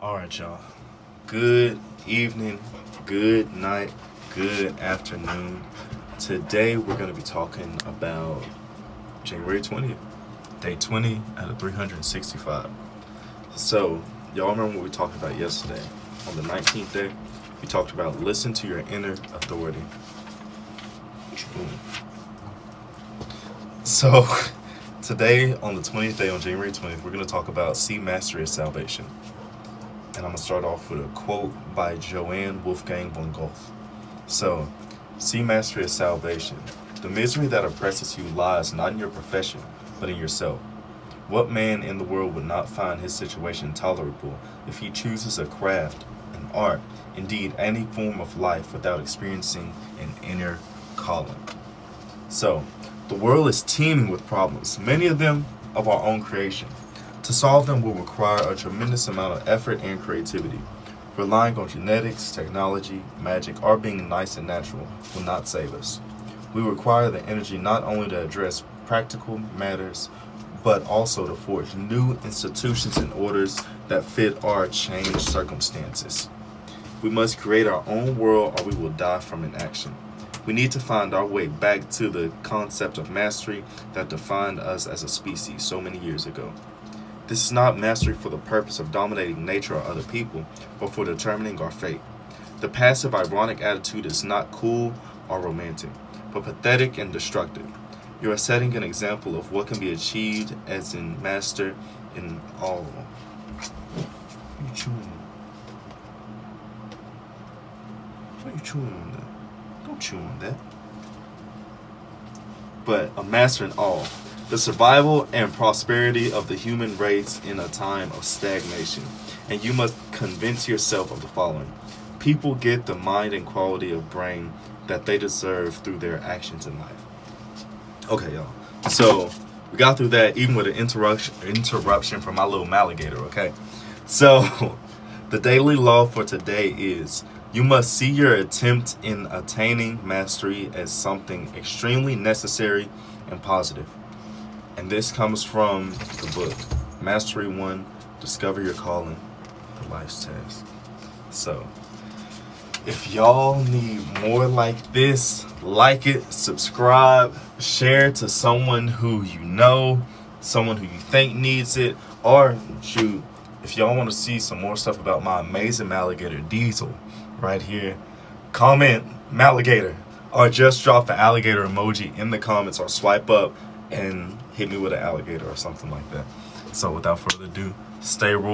All right, y'all. Good evening, good night, good afternoon. Today we're going to be talking about January 20th, day 20 out of 365. So, y'all remember what we talked about yesterday? On the 19th day, we talked about listen to your inner authority. So, today on the 20th day, on January 20th, we're going to talk about see mastery of salvation. And I'm going to start off with a quote by Johann Wolfgang von Goethe. So, see mastery of salvation. The misery that oppresses you lies not in your profession, but in yourself. What man in the world would not find his situation tolerable if he chooses a craft, an art, indeed any form of life without experiencing an inner calling? So, the world is teeming with problems, many of them of our own creation. To solve them will require a tremendous amount of effort and creativity. Relying on genetics, technology, magic, or being nice and natural will not save us. We require the energy not only to address practical matters, but also to forge new institutions and orders that fit our changed circumstances. We must create our own world or we will die from inaction. We need to find our way back to the concept of mastery that defined us as a species so many years ago. This is not mastery for the purpose of dominating nature or other people, but for determining our fate. The passive, ironic attitude is not cool or romantic, but pathetic and destructive. You are setting an example of what can be achieved as in master in all. What are you chewing on? What are you chewing on that? Don't chew on that. But a master in all. The survival and prosperity of the human race in a time of stagnation. And you must convince yourself of the following. People get the mind and quality of brain that they deserve through their actions in life. Okay, y'all. So, we got through that even with an interruption from my little malagator, okay? So, the daily law for today is you must see your attempt in attaining mastery as something extremely necessary and positive. And this comes from the book, Mastery 1, Discover Your Calling, The Life's Task. So, if y'all need more like this, like it, subscribe, share to someone who you know, someone who you think needs it, or shoot, if y'all want to see some more stuff about my amazing malagator Diesel right here, comment malagator, or just drop the alligator emoji in the comments or swipe up and hit me with an alligator or something like that. So without further ado, stay royal.